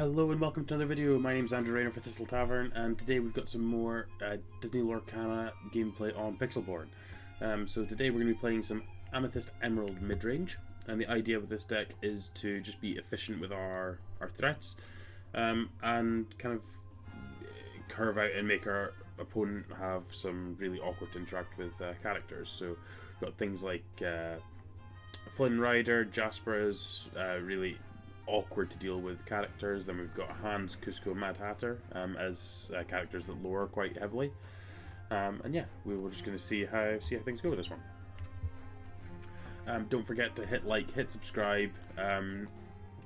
Hello and welcome to another video. My name is Andrew Rayner for Thistle Tavern, and today we've got some more Disney Lorcana gameplay on Pixelborn. So today we're going to be playing some Amethyst Emerald Midrange, and the idea with this deck is to just be efficient with our threats, and kind of curve out and make our opponent have some really awkward to interact with characters. So we've got things like Flynn Rider, Jasper is really awkward to deal with characters. Then we've got Hans, Cusco, Mad Hatter as characters that lure quite heavily. And yeah, we're just going to see how things go with this one. Don't forget to hit like, hit subscribe.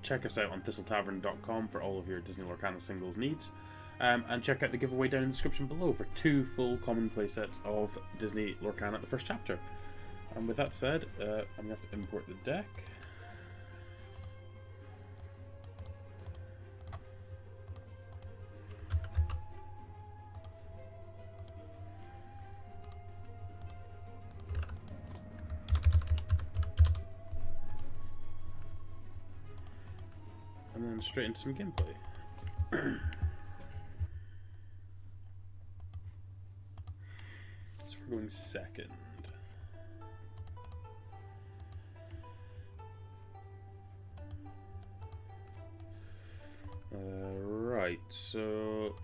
Check us out on thistletavern.com for all of your Disney Lorcana singles needs. And check out the giveaway down in the description below for 2 full common playsets of Disney Lorcana, the first chapter. And with that said, I'm going to have to import the deck. And then straight into some gameplay. So we're going second. Right, so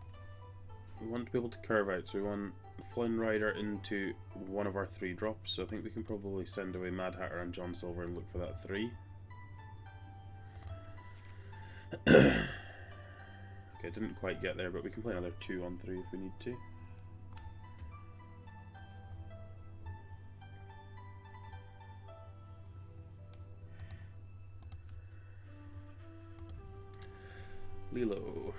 we want to be able to curve out, so we want Flynn Rider into one of our 3 drops, so I think we can probably send away Mad Hatter and John Silver and look for that 3. Okay, didn't quite get there, but we can play another 2 on 3 if we need to. Lilo.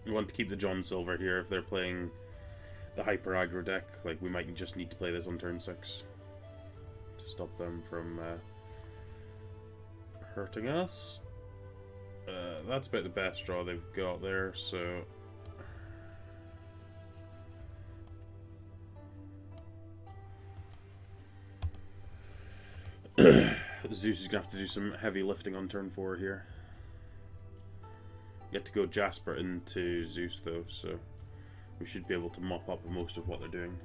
We want to keep the John Silver here if they're playing the hyper aggro deck. Like, we might just need to play this on turn 6 to stop them from hurting us. That's about the best draw they've got there, so Zeus is going to have to do some heavy lifting on turn 4 here. You have to go Jasper into Zeus though, so we should be able to mop up most of what they're doing,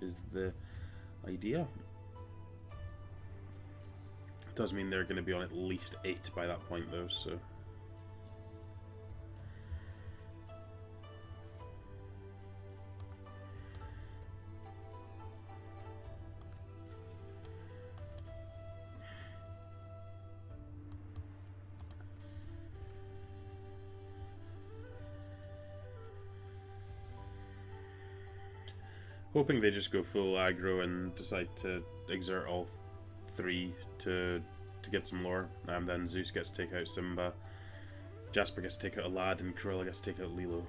is the idea. It does mean they're going to be on at least 8 by that point though, so hoping they just go full aggro and decide to exert all 3 to get some lore. Then Zeus gets to take out Simba, Jasper gets to take out Aladdin, and Cruella gets to take out Lilo.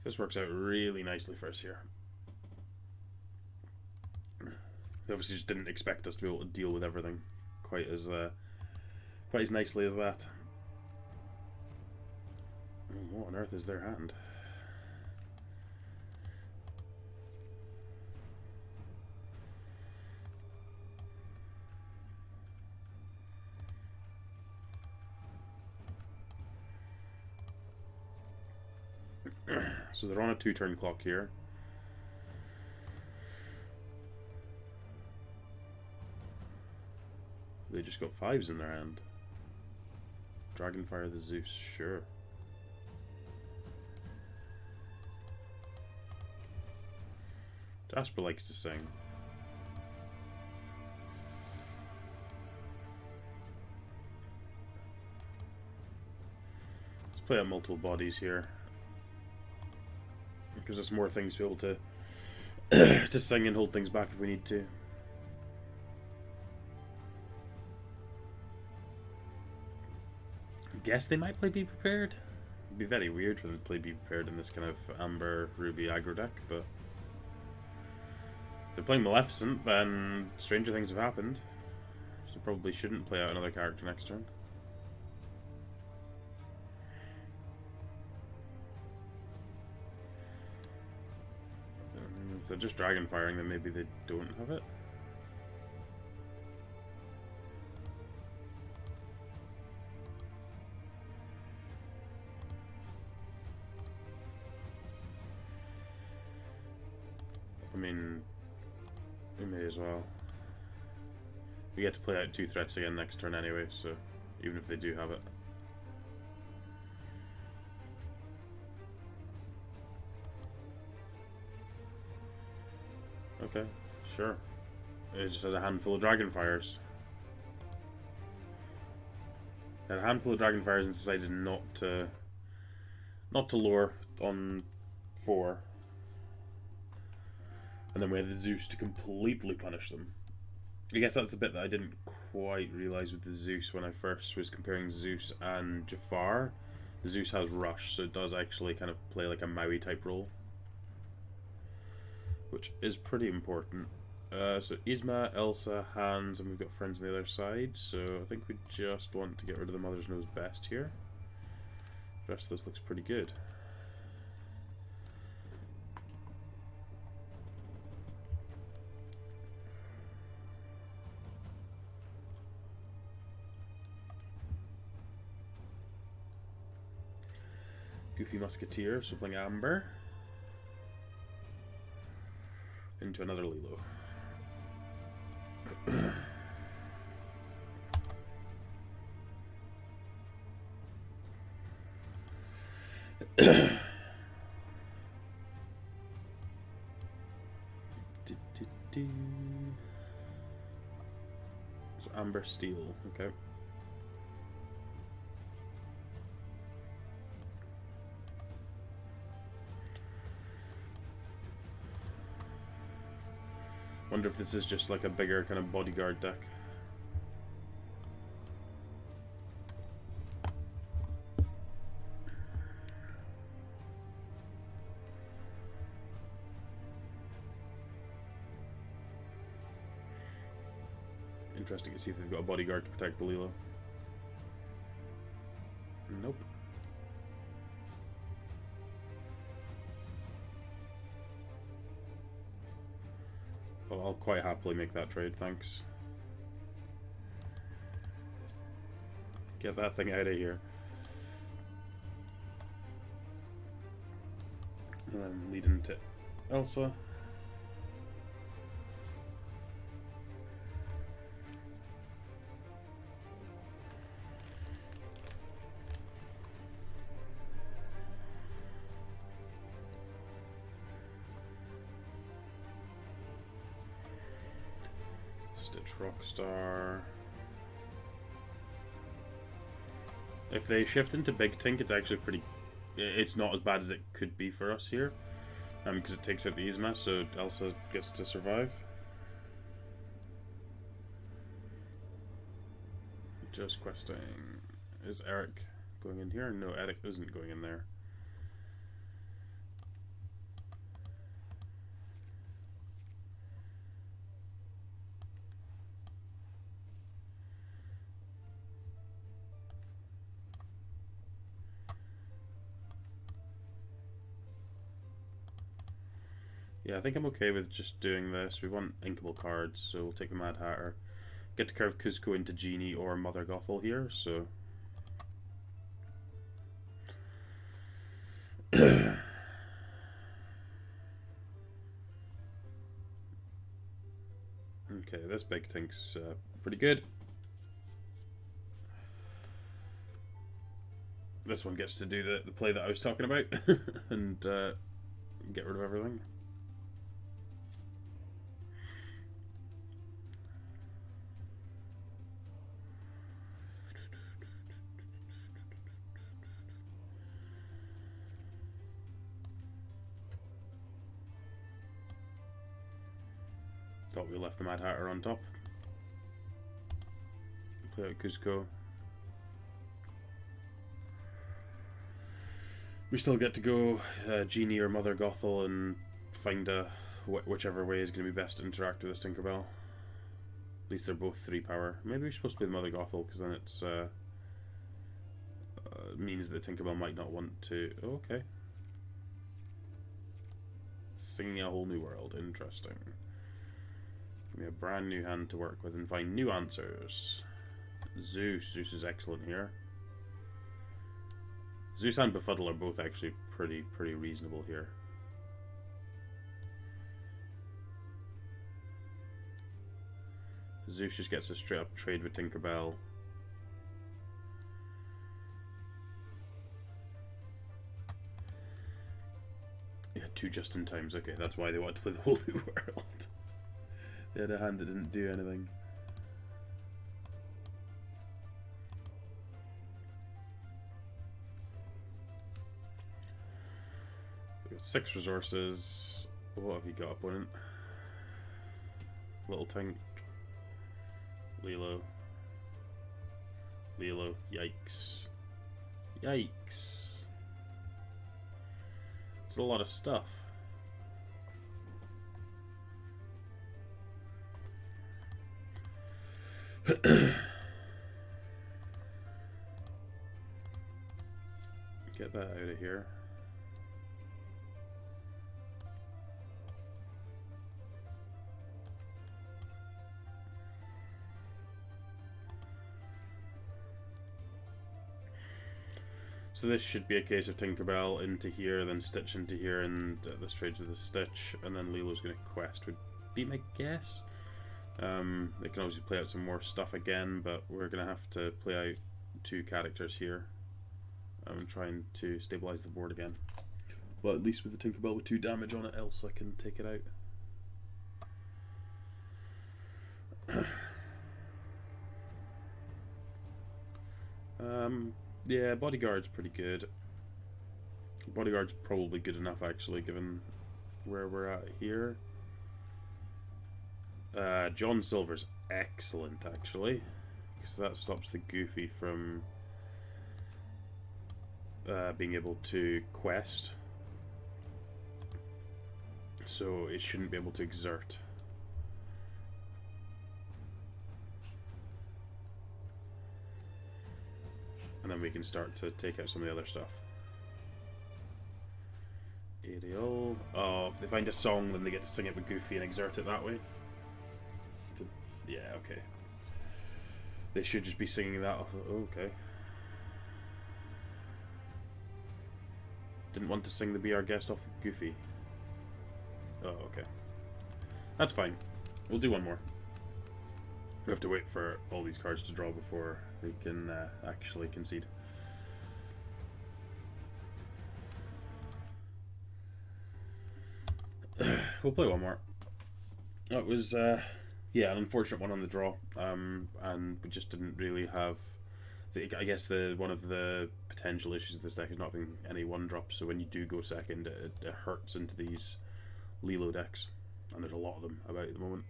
This works out really nicely for us here. They obviously just didn't expect us to be able to deal with everything quite as nicely as that. Oh, what on earth is their hand? So they're on a 2-turn clock here. They just got 5s in their hand. Dragonfire the Zeus, sure. Jasper likes to sing. Let's play out multiple bodies here. Gives us more things to be able to to sing and hold things back if we need to. guess they might play Be Prepared. It'd be very weird for them to play Be Prepared in this kind of Amber Ruby aggro deck, but if they're playing Maleficent, then stranger things have happened. So probably shouldn't play out another character next turn. If they're just dragon firing, then maybe they don't have it. I mean, we may as well. We get to play out 2 threats again next turn anyway, so even if they do have it. Okay, sure. It just has a handful of Dragonfires. Had a handful of Dragonfires and decided not to lure on 4. And then we had the Zeus to completely punish them. I guess that's the bit that I didn't quite realise with the Zeus when I first was comparing Zeus and Jafar. The Zeus has Rush, so it does actually kind of play like a Maui type role, which is pretty important. So Yzma, Elsa, Hans, and we've got friends on the other side, so I think we just want to get rid of the Mother's Knows Best here. The rest of this looks pretty good. Goofy Musketeer, so playing Amber. Into another Lilo. So Amber Steel, okay. Wonder if this is just like a bigger kind of bodyguard deck. Interesting to see if they've got a bodyguard to protect the Lilo. Nope. Well, I'll quite happily make that trade, thanks. Get that thing out of here. And then lead into Elsa. Stitch Rockstar. If they shift into Big Tink, it's actually pretty... It's not as bad as it could be for us here. Because it takes out the Yzma, so Elsa gets to survive. Just questing. Is Eric going in here? No, Eric isn't going in there. Yeah, I think I'm okay with just doing this. We want inkable cards, so we'll take the Mad Hatter. Get to curve Kuzco into Genie or Mother Gothel here, so... Okay, this Big Tink's pretty good. This one gets to do the play that I was talking about and get rid of everything. Thought we left the Mad Hatter on top. Play out Kuzco. We still get to go Genie or Mother Gothel and find whichever way is going to be best to interact with this Tinkerbell. At least they're both 3 power. Maybe we're supposed to be the Mother Gothel, because then it's means that the Tinkerbell might not want to... Oh, okay. Singing a whole new world. Interesting. Give me a brand new hand to work with and find new answers. Zeus. Zeus is excellent here. Zeus and Befuddle are both actually pretty reasonable here. Zeus just gets a straight up trade with Tinkerbell. Yeah, 2 just-in-times. Okay, that's why they wanted to play the whole new world. They had a hand that didn't do anything. So we got 6 resources. What have you got, opponent? Little Tink. Lilo. Lilo. Yikes. Yikes. It's a lot of stuff. Get that out of here. So this should be a case of Tinkerbell into here, then Stitch into here, and this trades with a Stitch, and then Lilo's going to quest, would be my guess. They can obviously play out some more stuff again, but we're going to have to play out 2 characters here. I'm trying to stabilize the board again. Well, at least with the Tinkerbell with 2 damage on it, else I can take it out. Yeah, Bodyguard's pretty good. Bodyguard's probably good enough, actually, given where we're at here. John Silver's excellent, actually, because that stops the Goofy from being able to quest. So it shouldn't be able to exert. And then we can start to take out some of the other stuff. Ideal. Oh, if they find a song, then they get to sing it with Goofy and exert it that way. Yeah, okay. They should just be singing that off of... Oh, okay. Didn't want to sing the Be Our Guest off of Goofy. Oh, okay. That's fine. We'll do one more. We have to wait for all these cards to draw before we can actually concede. We'll play one more. That was, yeah, an unfortunate one on the draw, and we just didn't really have... I guess one of the potential issues with this deck is not having any 1-drops, so when you do go second, it hurts into these Lilo decks, and there's a lot of them about at the moment.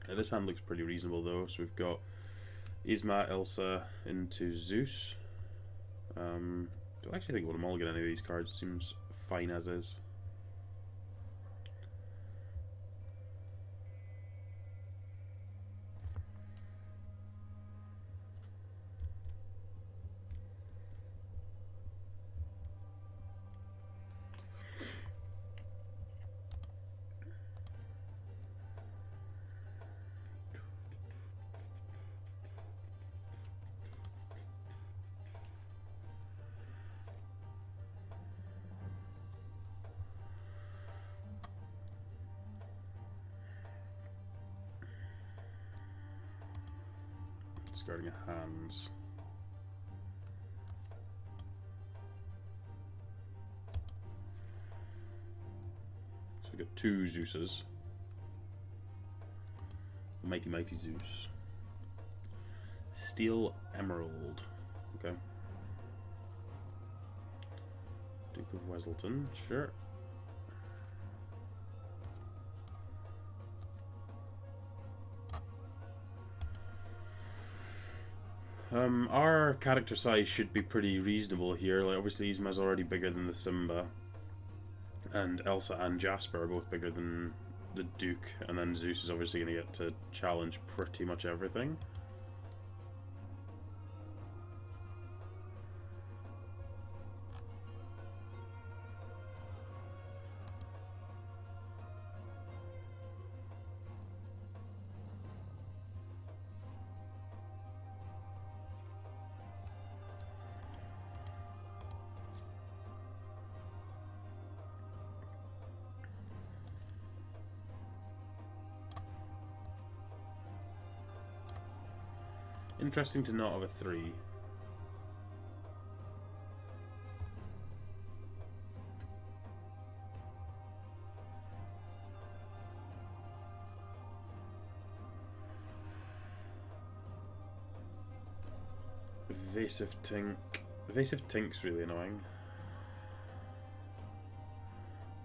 This hand looks pretty reasonable though, so we've got Yzma, Elsa into Zeus. Don't actually think I want to mulligan any of these cards, seems fine as is. Discarding a hands. So we got 2 Zeuses. Mighty Mighty Zeus. Steel Emerald. Okay. Duke of Weselton, sure. Our character size should be pretty reasonable here. Like, obviously Yzma's already bigger than the Simba, and Elsa and Jasper are both bigger than the Duke, and then Zeus is obviously going to get to challenge pretty much everything. Interesting to not have a 3. Evasive Tink. Evasive Tink's really annoying,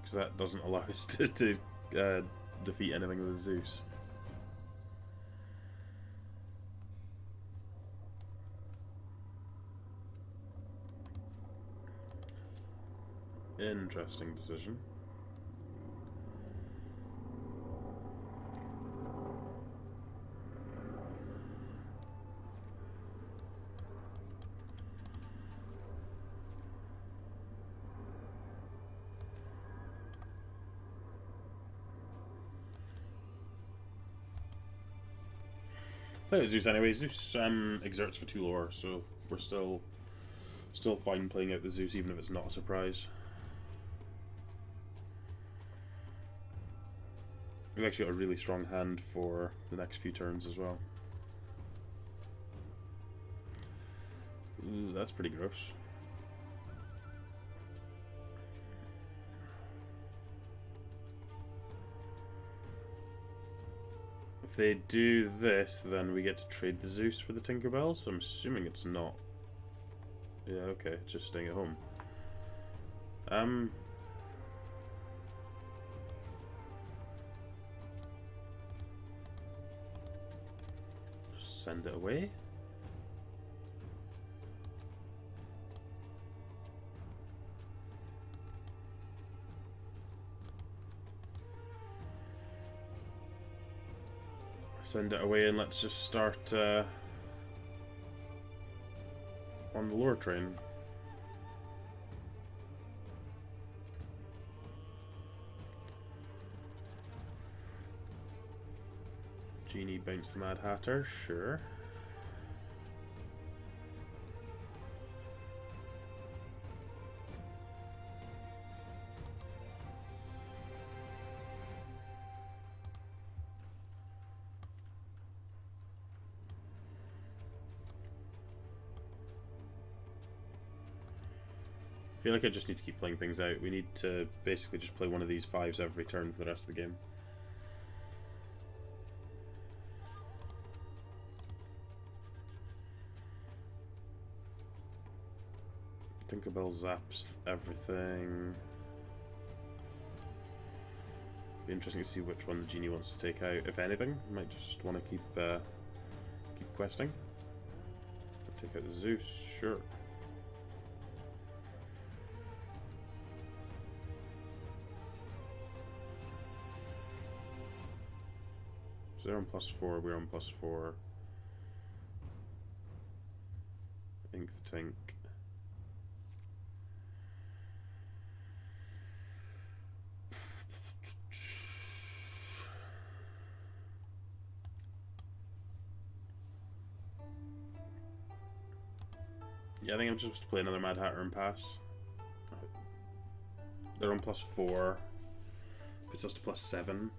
because that doesn't allow us to defeat anything with Zeus. Interesting decision. Play with Zeus anyway. Zeus exerts for 2 lore, so we're still fine playing out the Zeus, even if it's not a surprise. We've actually got a really strong hand for the next few turns as well. Ooh, that's pretty gross. If they do this, then we get to trade the Zeus for the Tinkerbell, so I'm assuming it's not. Yeah, okay, it's just staying at home. Send it away. Send it away, and let's just start on the lore train. Genie bounce the Mad Hatter, sure. I feel like I just need to keep playing things out. We need to basically just play one of these 5s every turn for the rest of the game. Tinkerbell zaps everything. Be interesting to see which one the Genie wants to take out, if anything. Might just want to keep questing. Take out the Zeus, sure. So they're on +4, we're on +4. Ink the Tink. Yeah, I think I'm just supposed to play another Mad Hatter and pass. They're on +4. Puts us to +7.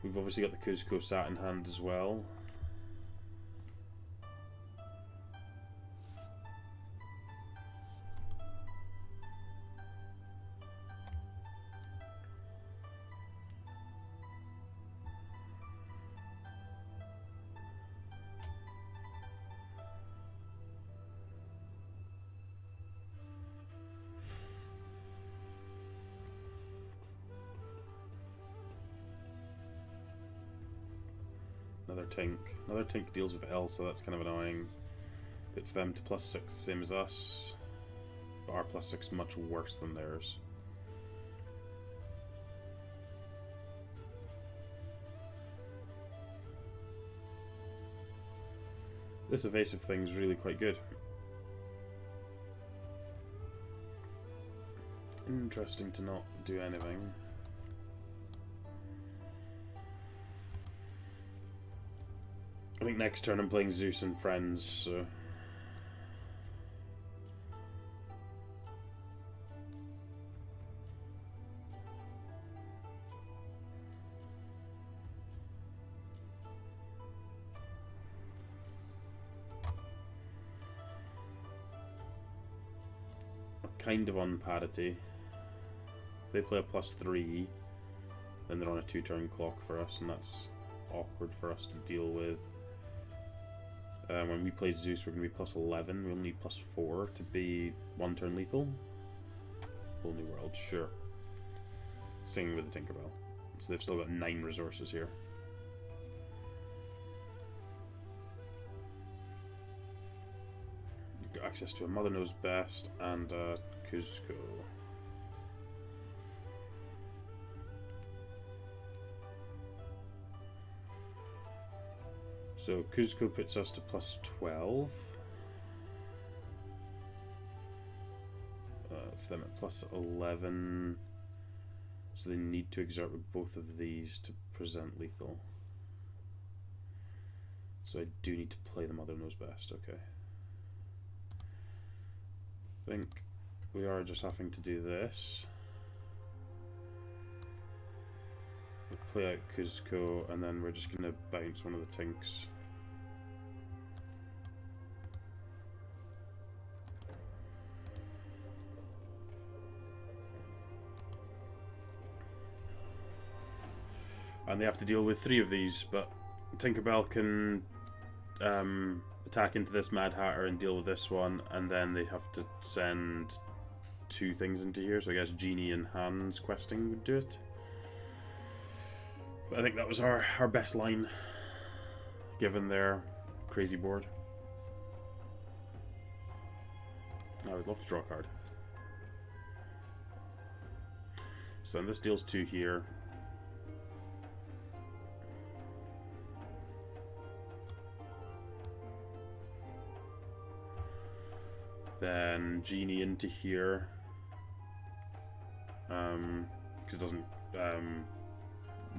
We've obviously got the Kuzco Sat in hand as well. Another Tink. Another Tink deals with L, so that's kind of annoying. Puts them to +6, same as us. But our +6 much worse than theirs. This evasive thing's really quite good. Interesting to not do anything. I think next turn I'm playing Zeus and friends, so... kind of on parity. If they play a +3, then they're on a 2-turn clock for us, and that's awkward for us to deal with. When we play Zeus, we're going to be +11. We'll need +4 to be 1-turn lethal. Whole new world, sure. Singing with the Tinkerbell. So they've still got 9 resources here. Got access to a Mother Knows Best and a Kuzco. So Kuzco puts us to +12. It's them at +11. So they need to exert with both of these to present lethal. So I do need to play the Mother Knows Best, okay. I think we are just having to do this. We'll play out Kuzco, and then we're just going to bounce one of the Tinks. And they have to deal with 3 of these, but Tinkerbell can attack into this Mad Hatter and deal with this one, and then they have to send 2 things into here, so I guess Genie and Hans questing would do it. But I think that was our best line, given their crazy board. I would love to draw a card. So then this deals 2 here. Then Genie into here, because it doesn't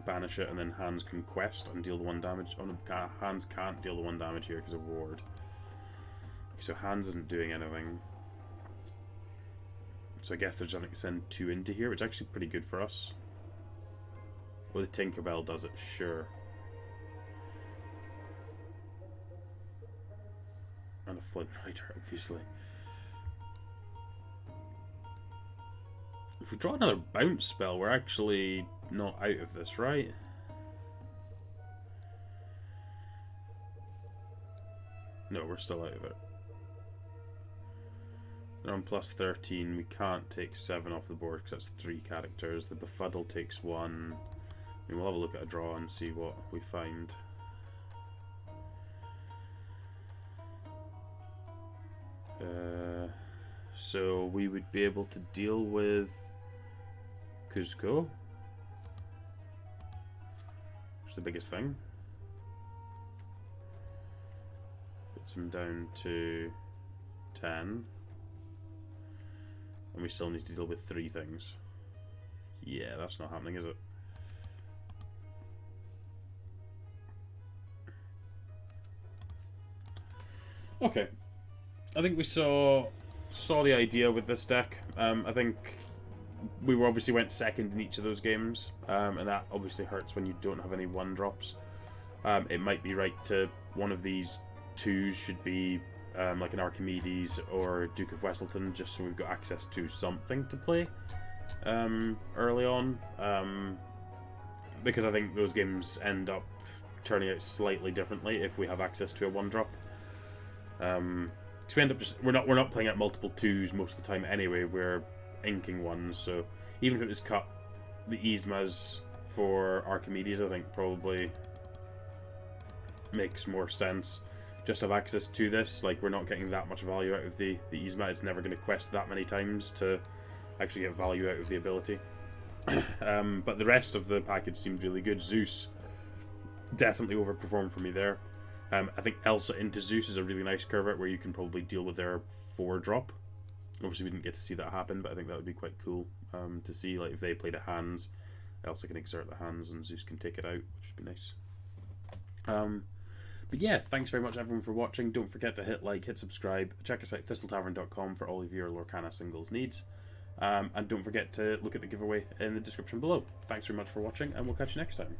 banish it, and then Hans can quest and deal the 1 damage. Oh no, Hans can't deal the 1 damage here because of ward. So Hans isn't doing anything. So I guess they're just having to send 2 into here, which is actually pretty good for us. Well, the Tinkerbell does it, sure. And a Flint Rider, obviously. If we draw another bounce spell, we're actually not out of this, right? No, we're still out of it. They're on +13. We can't take 7 off the board because that's 3 characters. The Befuddle takes 1. I mean, we'll have a look at a draw and see what we find. So we would be able to deal with Kuzco, which is the biggest thing. Puts him down to 10. And we still need to deal with 3 things. Yeah, that's not happening, is it? Okay. I think we saw the idea with this deck. I think we obviously went second in each of those games, and that obviously hurts when you don't have any 1-drops. It might be right to one of these 2s should be like an Archimedes or Duke of Wesselton, just so we've got access to something to play early on, because I think those games end up turning out slightly differently if we have access to a 1-drop. So we end up we're not playing at multiple 2s most of the time anyway. We're inking 1s, so even if it was cut the Yzmas for Archimedes, I think probably makes more sense just have access to this. Like, we're not getting that much value out of the Yzma. It's never going to quest that many times to actually get value out of the ability. But the rest of the package seemed really good. Zeus definitely overperformed for me there. I think Elsa into Zeus is a really nice curve out where you can probably deal with their 4-drop. Obviously we didn't get to see that happen, but I think that would be quite cool to see. Like, if they played a hands, Elsa can exert the hands and Zeus can take it out, which would be nice. But yeah, thanks very much everyone for watching. Don't forget to hit like, hit subscribe, check us out at thistletavern.com for all of your Lorcana singles needs. And don't forget to look at the giveaway in the description below. Thanks very much for watching, and we'll catch you next time.